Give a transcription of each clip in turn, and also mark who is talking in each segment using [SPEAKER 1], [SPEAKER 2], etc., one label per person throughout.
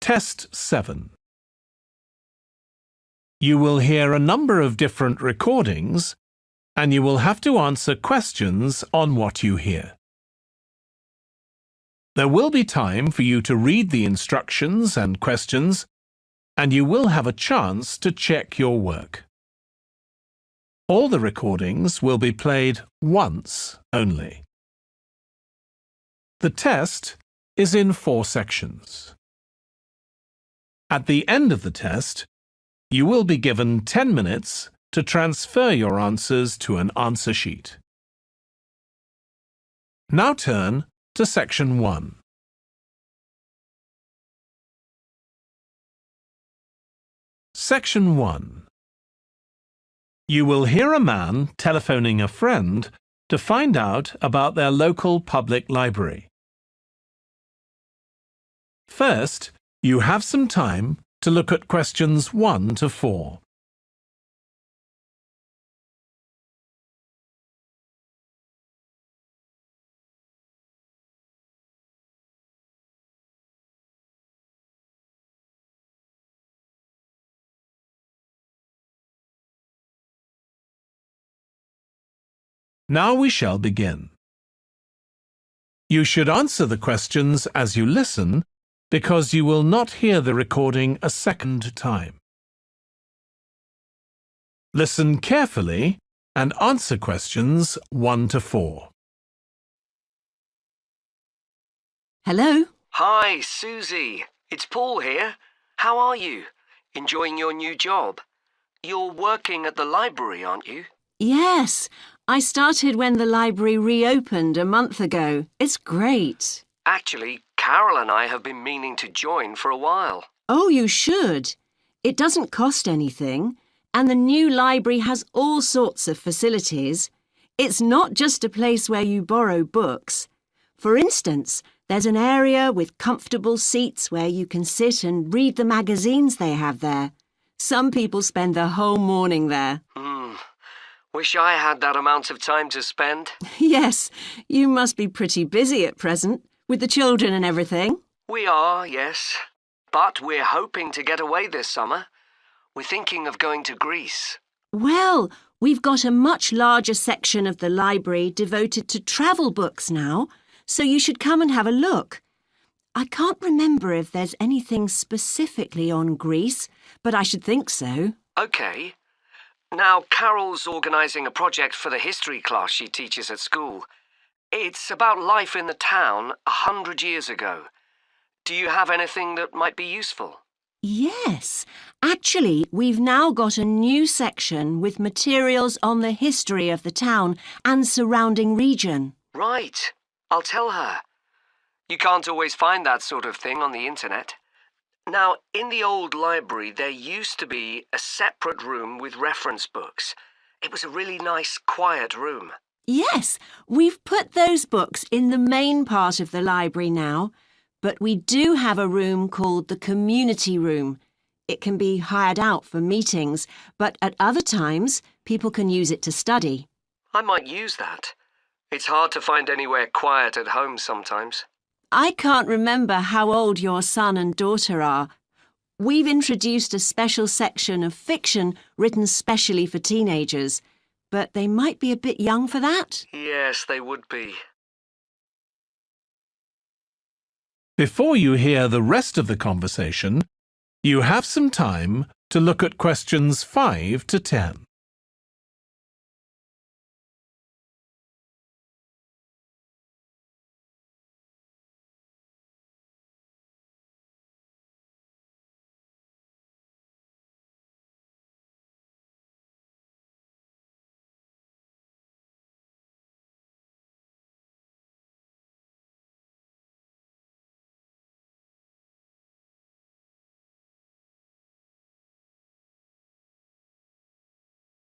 [SPEAKER 1] Test 7. You will hear a number of different recordings, and you will have to answer questions on what you hear. There will be time for you to read the instructions and questions, and you will have a chance to check your work. All the recordings will be played once only. The test is in 4 sections. At the end of the test, you will be given 10 minutes to transfer your answers to an answer sheet. Now turn to Section 1. Section 1. You will hear a man telephoning a friend to find out about their local public library. First, you have some time to look at questions 1 to 4. Now we shall begin. You should answer the questions as you listen, because you will not hear the recording a second time. Listen carefully and answer questions 1 to 4.
[SPEAKER 2] Hello?
[SPEAKER 3] Hi, Susie. It's Paul here. How are you? Enjoying your new job? You're working at the library, aren't you?
[SPEAKER 2] Yes, I started when the library reopened a month ago. It's great.
[SPEAKER 3] Actually, Carol and I have been meaning to join for a while.
[SPEAKER 2] Oh, you should. It doesn't cost anything, and the new library has all sorts of facilities. It's not just a place where you borrow books. For instance, there's an area with comfortable seats where you can sit and read the magazines they have there. Some people spend the whole morning there.
[SPEAKER 3] Wish I had that amount of time to spend.
[SPEAKER 2] Yes, you must be pretty busy at present, with the children and everything.
[SPEAKER 3] We are, yes. But we're hoping to get away this summer. We're thinking of going to Greece.
[SPEAKER 2] Well, we've got a much larger section of the library devoted to travel books now, so you should come and have a look. I can't remember if there's anything specifically on Greece, but I should think so.
[SPEAKER 3] OK. Now, Carol's organising a project for the history class she teaches at school. It's about life in the town 100 years ago. Do you have anything that might be useful?
[SPEAKER 2] Yes. Actually, we've now got a new section with materials on the history of the town and surrounding region.
[SPEAKER 3] Right. I'll tell her. You can't always find that sort of thing on the internet. Now, in the old library, there used to be a separate room with reference books. It was a really nice, quiet room.
[SPEAKER 2] Yes, we've put those books in the main part of the library now, but we do have a room called the community room. It can be hired out for meetings, but at other times, people can use it to study.
[SPEAKER 3] I might use that. It's hard to find anywhere quiet at home sometimes.
[SPEAKER 2] I can't remember how old your son and daughter are. We've introduced a special section of fiction written specially for teenagers, but they might be a bit young for that.
[SPEAKER 3] Yes, they would be.
[SPEAKER 1] Before you hear the rest of the conversation, you have some time to look at questions 5 to 10.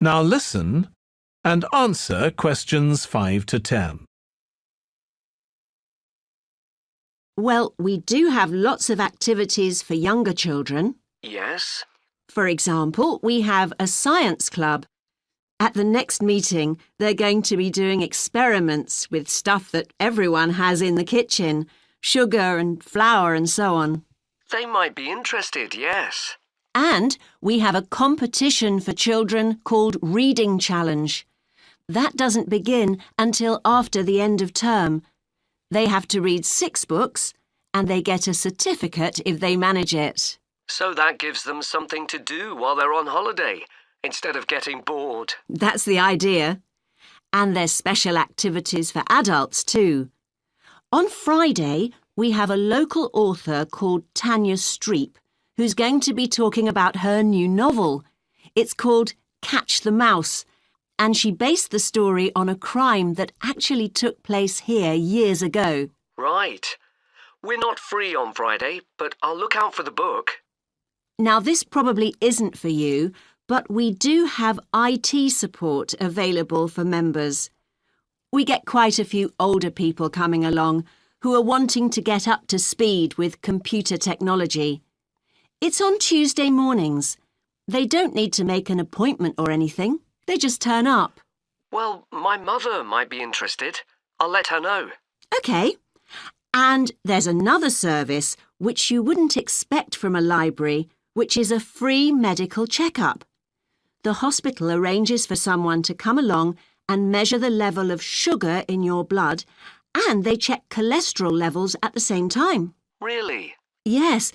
[SPEAKER 1] Now listen and answer questions 5 to 10.
[SPEAKER 2] Well, we do have lots of activities for younger children.
[SPEAKER 3] Yes?
[SPEAKER 2] For example, we have a science club. At the next meeting, they're going to be doing experiments with stuff that everyone has in the kitchen, sugar and flour and so on.
[SPEAKER 3] They might be interested, yes.
[SPEAKER 2] And we have a competition for children called Reading Challenge. That doesn't begin until after the end of term. They have to read 6 books and they get a certificate if they manage it.
[SPEAKER 3] So that gives them something to do while they're on holiday, instead of getting bored.
[SPEAKER 2] That's the idea. And there's special activities for adults too. On Friday, we have a local author called Tanya Streep who's going to be talking about her new novel. It's called Catch the Mouse, and she based the story on a crime that actually took place here years ago.
[SPEAKER 3] Right. We're not free on Friday, but I'll look out for the book.
[SPEAKER 2] Now, this probably isn't for you, but we do have IT support available for members. We get quite a few older people coming along who are wanting to get up to speed with computer technology. It's on Tuesday mornings. They don't need to make an appointment or anything. They just turn up.
[SPEAKER 3] Well, my mother might be interested. I'll let her know.
[SPEAKER 2] OK. And there's another service which you wouldn't expect from a library, which is a free medical checkup. The hospital arranges for someone to come along and measure the level of sugar in your blood, and they check cholesterol levels at the same time.
[SPEAKER 3] Really?
[SPEAKER 2] Yes,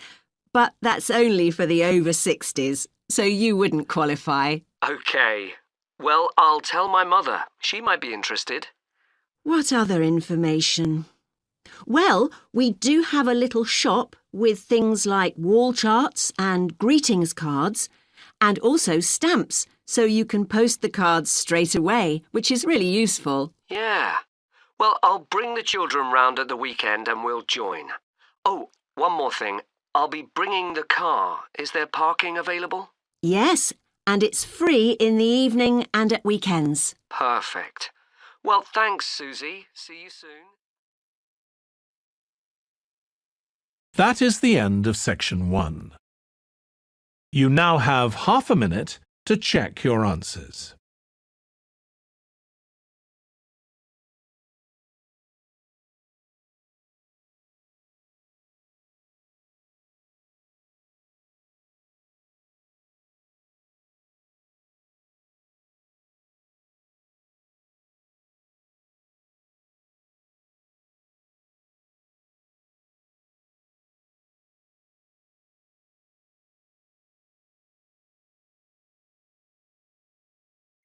[SPEAKER 2] but that's only for the over 60s, so you wouldn't qualify.
[SPEAKER 3] OK. Well, I'll tell my mother. She might be interested.
[SPEAKER 2] What other information? Well, we do have a little shop with things like wall charts and greetings cards, and also stamps, so you can post the cards straight away, which is really useful.
[SPEAKER 3] Yeah. Well, I'll bring the children round at the weekend and we'll join. Oh, one more thing. I'll be bringing the car. Is there parking available?
[SPEAKER 2] Yes, and it's free in the evening and at weekends.
[SPEAKER 3] Perfect. Well, thanks, Susie. See you soon.
[SPEAKER 1] That is the end of section 1. You now have half a minute to check your answers.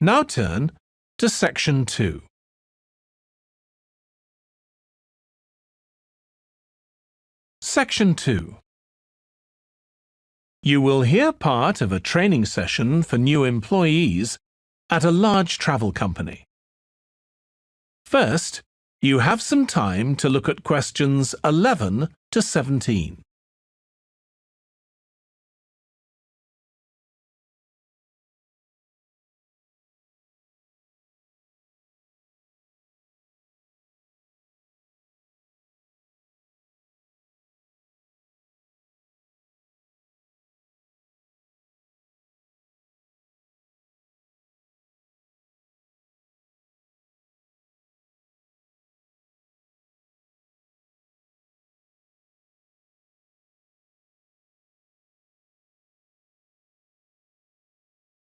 [SPEAKER 1] Now turn to section 2. Section 2. You will hear part of a training session for new employees at a large travel company. First, you have some time to look at questions 11 to 17.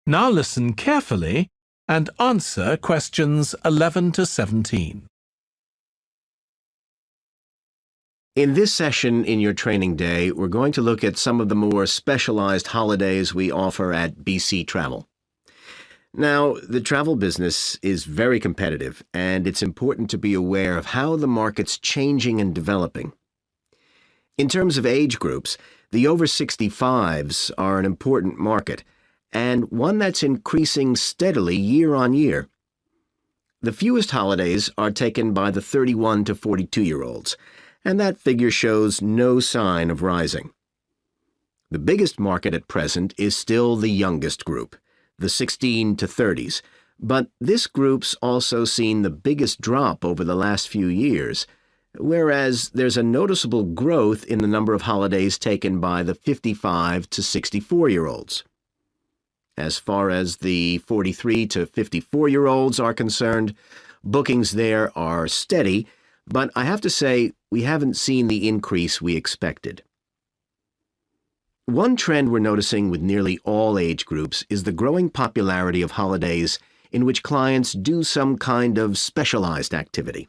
[SPEAKER 1] Now listen carefully and answer questions 11 to 17.
[SPEAKER 4] In this session in your training day, we're going to look at some of the more specialized holidays we offer at BC Travel. Now, the travel business is very competitive, and it's important to be aware of how the market's changing and developing. In terms of age groups, the over 65s are an important market, and one that's increasing steadily year on year. The fewest holidays are taken by the 31 to 42-year-olds, and that figure shows no sign of rising. The biggest market at present is still the youngest group, the 16 to 30s, but this group's also seen the biggest drop over the last few years, whereas there's a noticeable growth in the number of holidays taken by the 55 to 64-year-olds. As far as the 43 to 54-year-olds are concerned, bookings there are steady, but I have to say we haven't seen the increase we expected. One trend we're noticing with nearly all age groups is the growing popularity of holidays in which clients do some kind of specialized activity.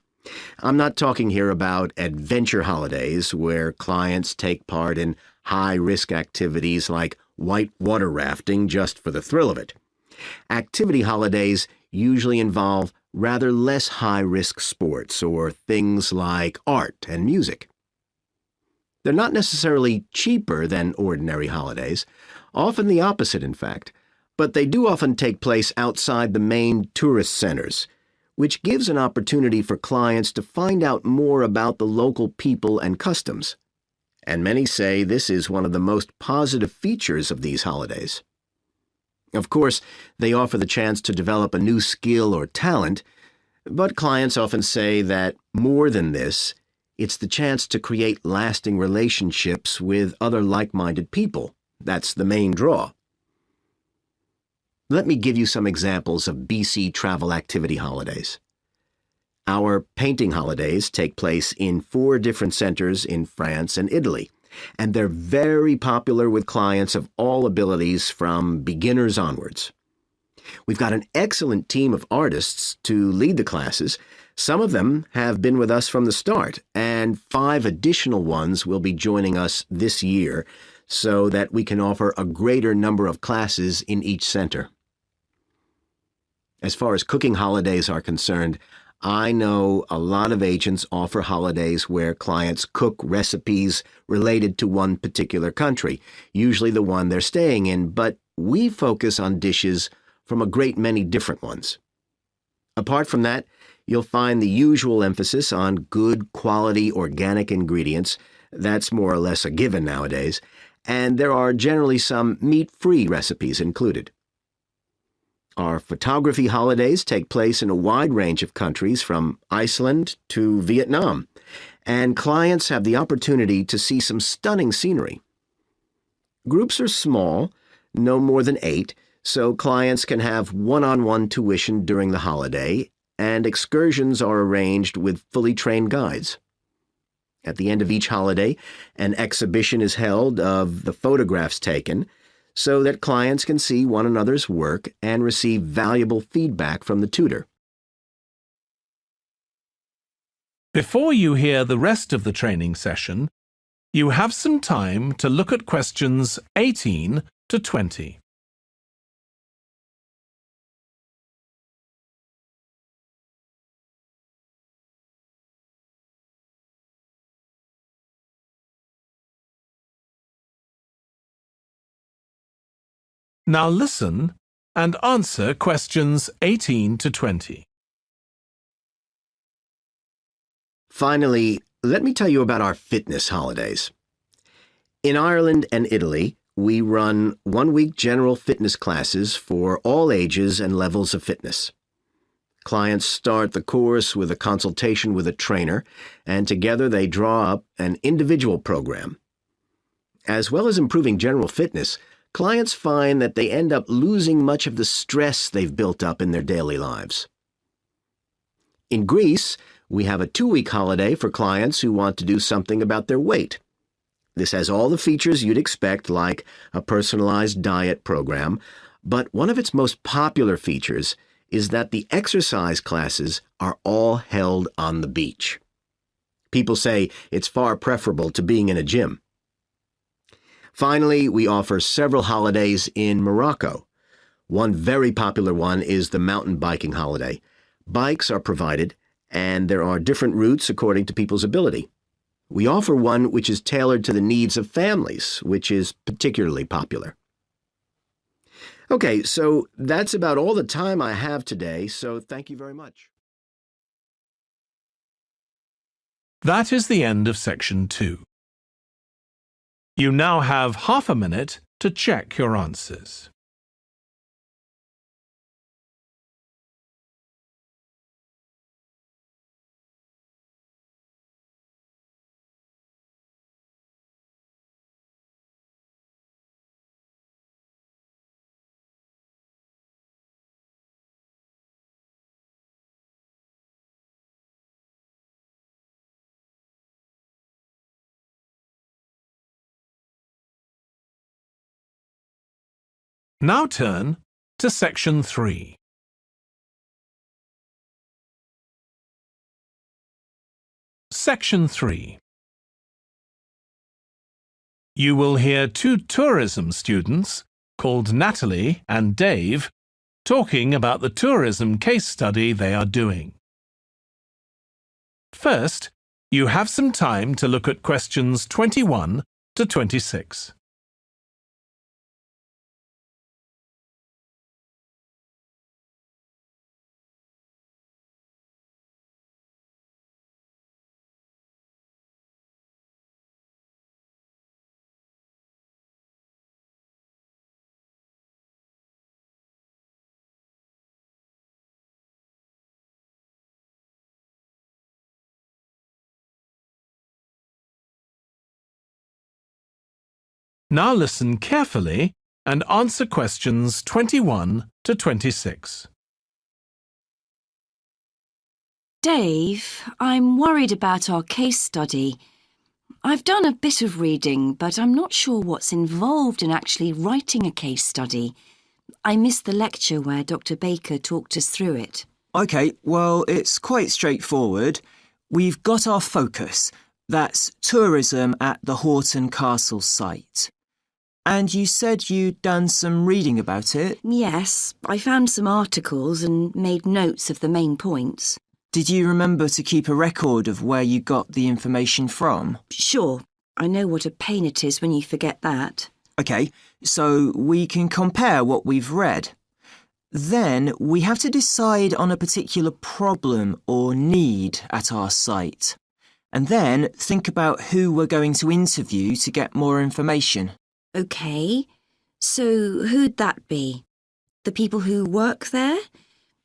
[SPEAKER 4] I'm not talking here about adventure holidays where clients take part in high-risk activities like white water rafting just for the thrill of it. Activity holidays usually involve rather less high-risk sports or things like art and music. They're not necessarily cheaper than ordinary holidays, often the opposite in fact, but they do often take place outside the main tourist centers, which gives an opportunity for clients to find out more about the local people and customs. And many say this is one of the most positive features of these holidays. Of course, they offer the chance to develop a new skill or talent, but clients often say that more than this, it's the chance to create lasting relationships with other like-minded people. That's the main draw. Let me give you some examples of BC travel activity holidays. Our painting holidays take place in 4 different centers in France and Italy, and they're very popular with clients of all abilities from beginners onwards. We've got an excellent team of artists to lead the classes. Some of them have been with us from the start, and 5 additional ones will be joining us this year so that we can offer a greater number of classes in each center. As far as cooking holidays are concerned, I know a lot of agents offer holidays where clients cook recipes related to one particular country, usually the one they're staying in, but we focus on dishes from a great many different ones. Apart from that, you'll find the usual emphasis on good quality organic ingredients. That's more or less a given nowadays, and there are generally some meat-free recipes included. Our photography holidays take place in a wide range of countries from Iceland to Vietnam, and clients have the opportunity to see some stunning scenery. Groups are small, no more than 8, so clients can have one-on-one tuition during the holiday, and excursions are arranged with fully trained guides. At the end of each holiday, an exhibition is held of the photographs taken, so that clients can see one another's work and receive valuable feedback from the tutor.
[SPEAKER 1] Before you hear the rest of the training session, you have some time to look at questions 18 to 20. Now listen and answer questions 18 to 20.
[SPEAKER 4] Finally, let me tell you about our fitness holidays. In Ireland and Italy, we run one-week general fitness classes for all ages and levels of fitness. Clients start the course with a consultation with a trainer, and together they draw up an individual program. As well as improving general fitness, clients find that they end up losing much of the stress they've built up in their daily lives. In Greece, we have a 2-week holiday for clients who want to do something about their weight. This has all the features you'd expect, like a personalized diet program, but one of its most popular features is that the exercise classes are all held on the beach. People say it's far preferable to being in a gym. Finally, we offer several holidays in Morocco. One very popular one is the mountain biking holiday. Bikes are provided, and there are different routes according to people's ability. We offer one which is tailored to the needs of families, which is particularly popular. Okay, so that's about all the time I have today, so thank you very much.
[SPEAKER 1] That is the end of section 2. You now have half a minute to check your answers. Now turn to Section 3. Section 3. You will hear two tourism students, called Natalie and Dave, talking about the tourism case study they are doing. First, you have some time to look at questions 21 to 26. Now listen carefully and answer questions 21 to 26.
[SPEAKER 2] Dave, I'm worried about our case study. I've done a bit of reading, but I'm not sure what's involved in actually writing a case study. I missed the lecture where Dr. Baker talked us through it.
[SPEAKER 5] OK, well, it's quite straightforward. We've got our focus. That's tourism at the Horton Castle site. And you said you'd done some reading about it?
[SPEAKER 2] Yes, I found some articles and made notes of the main points.
[SPEAKER 5] Did you remember to keep a record of where you got the information from?
[SPEAKER 2] Sure, I know what a pain it is when you forget that.
[SPEAKER 5] OK, so we can compare what we've read. Then we have to decide on a particular problem or need at our site. And then think about who we're going to interview to get more information.
[SPEAKER 2] OK, so who'd that be? The people who work there?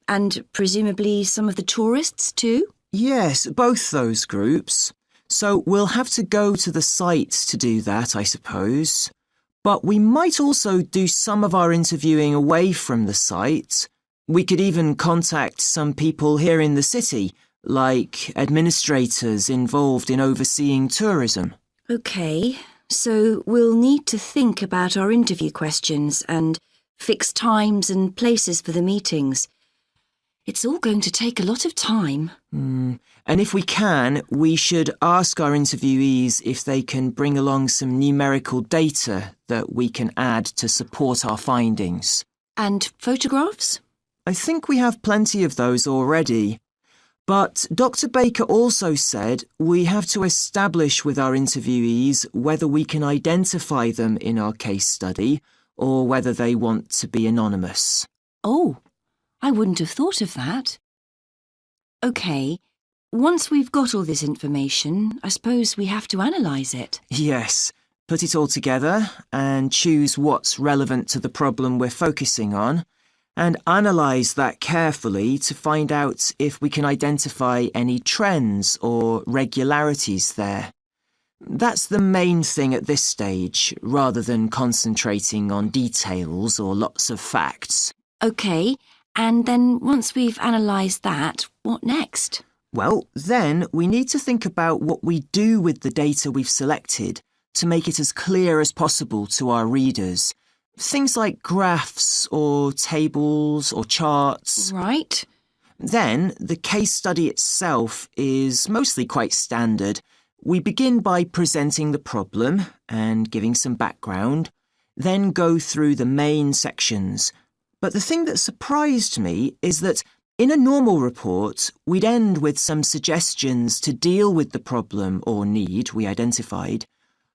[SPEAKER 2] And presumably some of the tourists too?
[SPEAKER 5] Yes, both those groups. So we'll have to go to the site to do that, I suppose. But we might also do some of our interviewing away from the site. We could even contact some people here in the city, like administrators involved in overseeing tourism.
[SPEAKER 2] OK, so we'll need to think about our interview questions and fix times and places for the meetings. It's all going to take a lot of time.
[SPEAKER 5] And if we can, we should ask our interviewees if they can bring along some numerical data that we can add to support our findings.
[SPEAKER 2] And photographs?
[SPEAKER 5] I think we have plenty of those already. But Dr. Baker also said we have to establish with our interviewees whether we can identify them in our case study or whether they want to be anonymous.
[SPEAKER 2] Oh, I wouldn't have thought of that. OK, once we've got all this information, I suppose we have to analyse it.
[SPEAKER 5] Yes, put it all together and choose what's relevant to the problem we're focusing on, and analyse that carefully to find out if we can identify any trends or regularities there. That's the main thing at this stage, rather than concentrating on details or lots of facts.
[SPEAKER 2] OK, and then once we've analysed that, what next?
[SPEAKER 5] Well, then we need to think about what we do with the data we've selected to make it as clear as possible to our readers. Things like graphs or tables or charts.
[SPEAKER 2] Right.
[SPEAKER 5] Then the case study itself is mostly quite standard. We begin by presenting the problem and giving some background, then go through the main sections. But the thing that surprised me is that in a normal report, we'd end with some suggestions to deal with the problem or need we identified.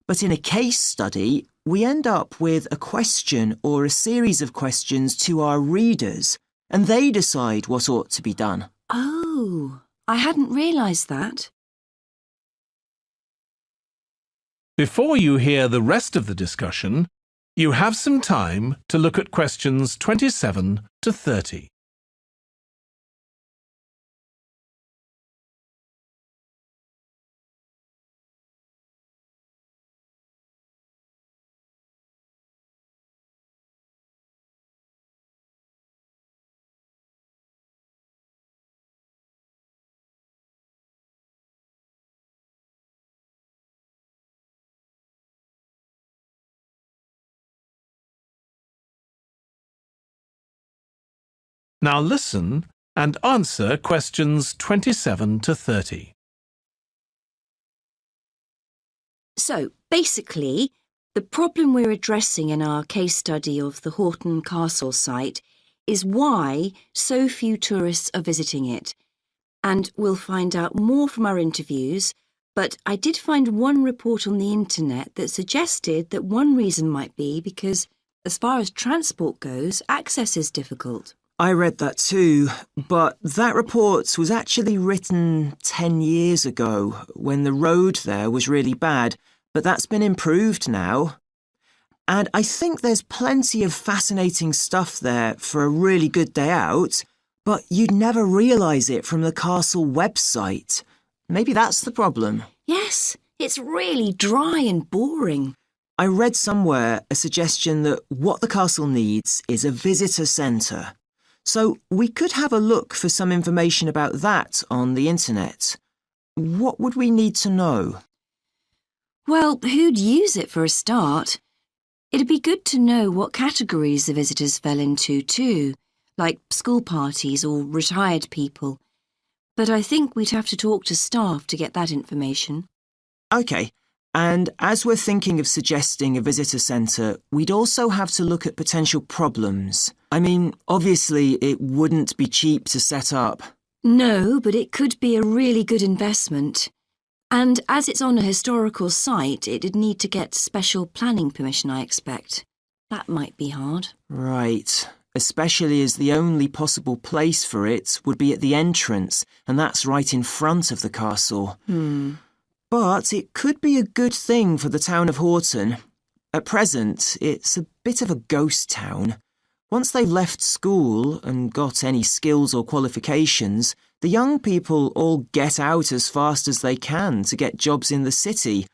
[SPEAKER 5] But in a case study, we end up with a question or a series of questions to our readers, and they decide what ought to be done.
[SPEAKER 2] Oh, I hadn't realised that.
[SPEAKER 1] Before you hear the rest of the discussion, you have some time to look at questions 27 to 30. Now listen and answer questions 27 to 30.
[SPEAKER 2] So, basically, the problem we're addressing in our case study of the Horton Castle site is why so few tourists are visiting it. And we'll find out more from our interviews, but I did find one report on the internet that suggested that one reason might be because, as far as transport goes, access is difficult.
[SPEAKER 5] I read that too, but that report was actually written 10 years ago when the road there was really bad, but that's been improved now. And I think there's plenty of fascinating stuff there for a really good day out, but you'd never realise it from the castle website. Maybe that's the problem.
[SPEAKER 2] Yes, it's really dry and boring.
[SPEAKER 5] I read somewhere a suggestion that what the castle needs is a visitor centre. So we could have a look for some information about that on the internet. What would we need to know?
[SPEAKER 2] Well, who'd use it for a start? It'd be good to know what categories the visitors fell into too, like school parties or retired people. But I think we'd have to talk to staff to get that information.
[SPEAKER 5] OK, and as we're thinking of suggesting a visitor centre, we'd also have to look at potential problems. I mean, obviously it wouldn't be cheap to set up.
[SPEAKER 2] No, but it could be a really good investment. And as it's on a historical site, it'd need to get special planning permission, I expect. That might be hard.
[SPEAKER 5] Right, especially as the only possible place for it would be at the entrance, and that's right in front of the castle. But it could be a good thing for the town of Horton. At present, it's a bit of a ghost town. Once they've left school and got any skills or qualifications, the young people all get out as fast as they can to get jobs in the city,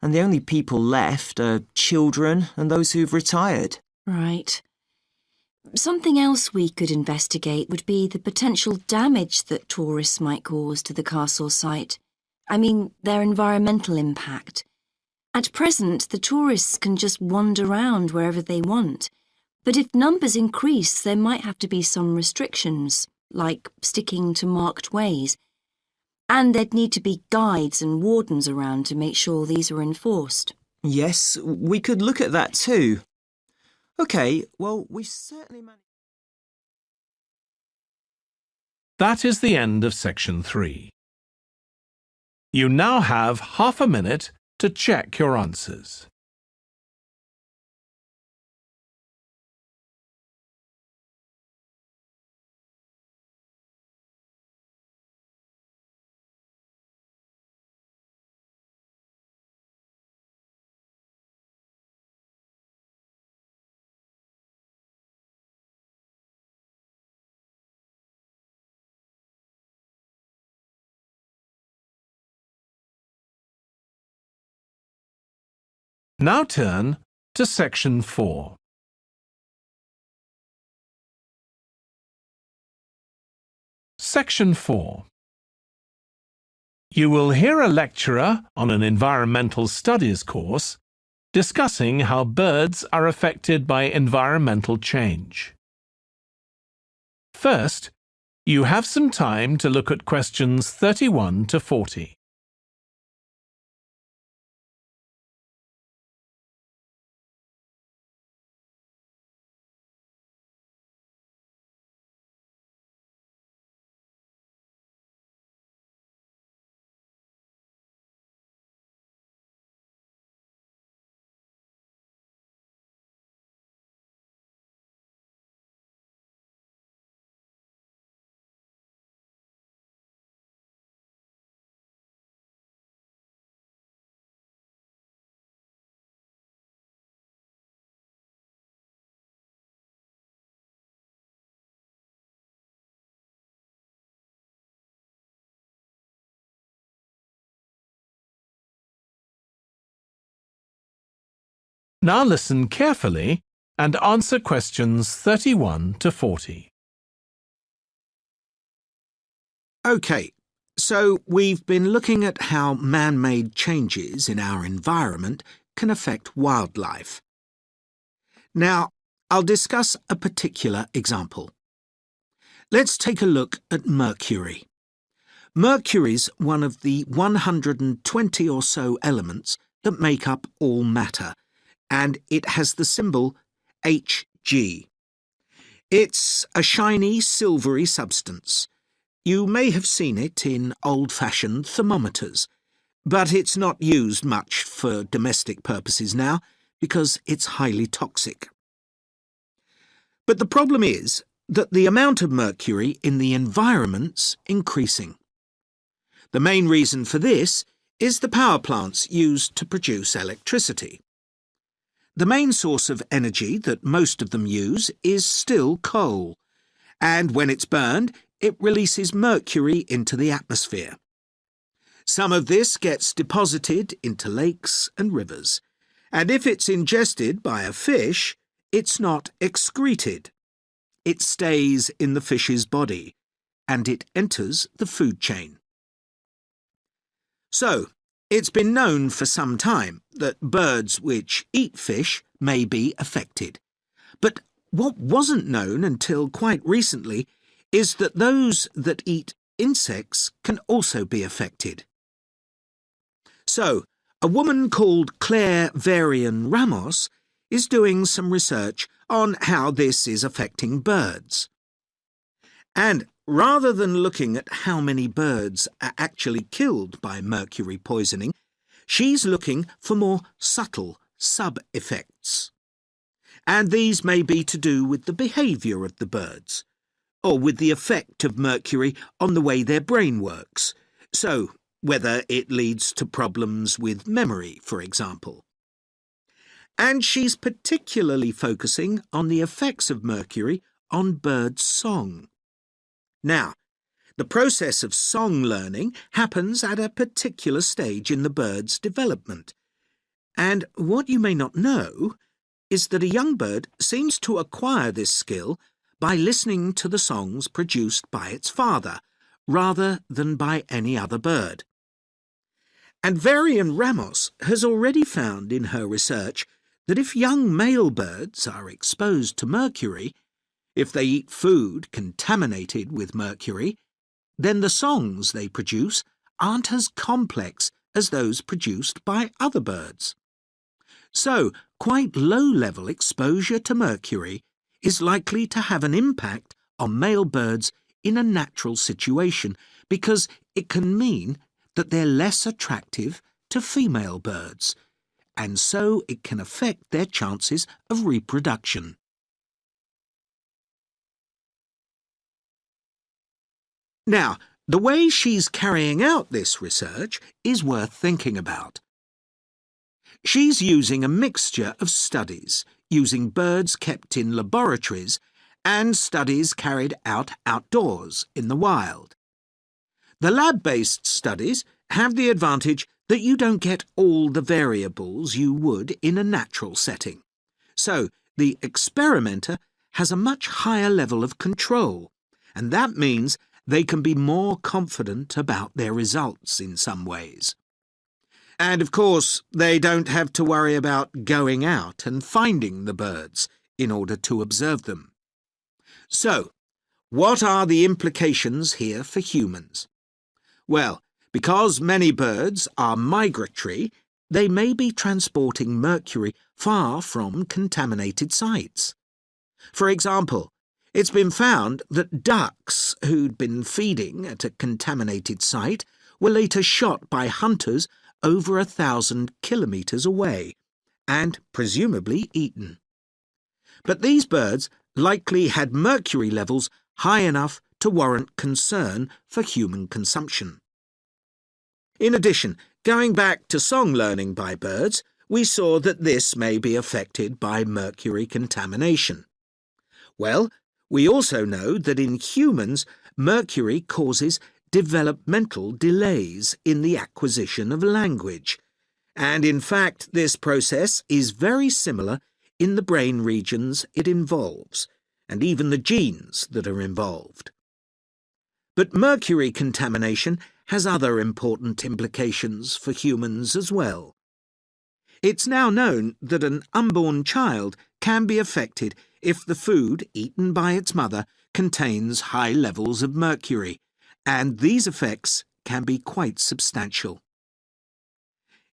[SPEAKER 5] and the only people left are children and those who've retired.
[SPEAKER 2] Right. Something else we could investigate would be the potential damage that tourists might cause to the castle site. I mean, their environmental impact. At present, the tourists can just wander around wherever they want. But if numbers increase, there might have to be some restrictions, like sticking to marked ways. And there'd need to be guides and wardens around to make sure these are enforced.
[SPEAKER 5] Yes, we could look at that too. OK, well, we've certainly managed...
[SPEAKER 1] That is the end of section 3. You now have half a minute to check your answers. Now turn to section 4. Section 4. You will hear a lecturer on an environmental studies course discussing how birds are affected by environmental change. First, you have some time to look at questions 31 to 40. Now listen carefully and answer questions 31 to 40.
[SPEAKER 6] OK, so we've been looking at how man-made changes in our environment can affect wildlife. Now, I'll discuss a particular example. Let's take a look at mercury. Mercury's one of the 120 or so elements that make up all matter, and it has the symbol Hg. It's a shiny, silvery substance. You may have seen it in old-fashioned thermometers, but it's not used much for domestic purposes now because it's highly toxic. But the problem is that the amount of mercury in the environment's increasing. The main reason for this is the power plants used to produce electricity. The main source of energy that most of them use is still coal, and when it's burned, it releases mercury into the atmosphere. Some of this gets deposited into lakes and rivers, and if it's ingested by a fish, it's not excreted. It stays in the fish's body, and it enters the food chain. So, it's been known for some time that birds which eat fish may be affected. But what wasn't known until quite recently is that those that eat insects can also be affected. So, a woman called Claire Varian Ramos is doing some research on how this is affecting birds. And rather than looking at how many birds are actually killed by mercury poisoning, she's looking for more subtle sub-effects. And these may be to do with the behaviour of the birds, or with the effect of mercury on the way their brain works, so whether it leads to problems with memory, for example. And she's particularly focusing on the effects of mercury on bird song. Now, the process of song learning happens at a particular stage in the bird's development. And what you may not know is that a young bird seems to acquire this skill by listening to the songs produced by its father, rather than by any other bird. And Varian Ramos has already found in her research that if young male birds are exposed to mercury, if they eat food contaminated with mercury, then the songs they produce aren't as complex as those produced by other birds. So, quite low-level exposure to mercury is likely to have an impact on male birds in a natural situation because it can mean that they're less attractive to female birds, and so it can affect their chances of reproduction. Now, the way she's carrying out this research is worth thinking about. She's using a mixture of studies, using birds kept in laboratories and studies carried out outdoors in the wild. The lab-based studies have the advantage that you don't get all the variables you would in a natural setting. So, the experimenter has a much higher level of control, and that means they can be more confident about their results in some ways. And of course, they don't have to worry about going out and finding the birds in order to observe them. So, what are the implications here for humans? Well, because many birds are migratory, they may be transporting mercury far from contaminated sites. For example, it's been found that ducks who'd been feeding at a contaminated site were later shot by hunters over 1,000 kilometres away, and presumably eaten. But these birds likely had mercury levels high enough to warrant concern for human consumption. In addition, going back to song learning by birds, we saw that this may be affected by mercury contamination. Well, we also know that in humans, mercury causes developmental delays in the acquisition of language, and in fact this process is very similar in the brain regions it involves, and even the genes that are involved. But mercury contamination has other important implications for humans as well. It's now known that an unborn child can be affected if the food eaten by its mother contains high levels of mercury, and these effects can be quite substantial.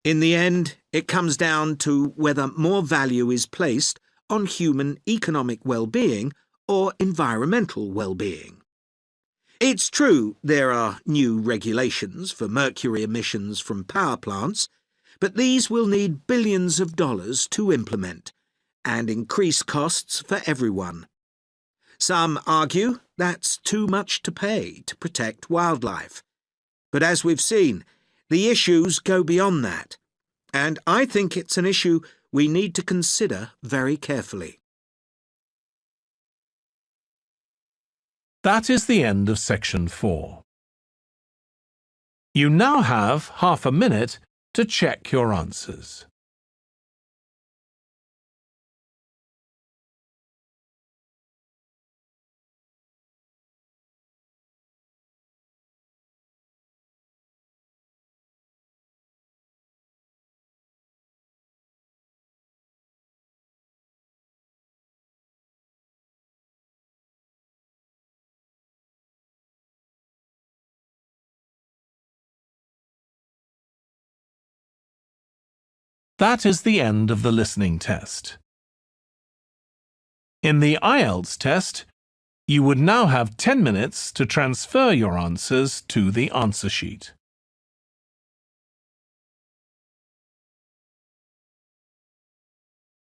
[SPEAKER 6] In the end, it comes down to whether more value is placed on human economic well-being or environmental well-being. It's true there are new regulations for mercury emissions from power plants, but these will need billions of dollars to implement and increase costs for everyone. Some argue that's too much to pay to protect wildlife. But as we've seen, the issues go beyond that, and I think it's an issue we need to consider very carefully.
[SPEAKER 1] That is the end of section 4. You now have half a minute to check your answers. That is the end of the listening test. In the IELTS test, you would now have 10 minutes to transfer your answers to the answer sheet.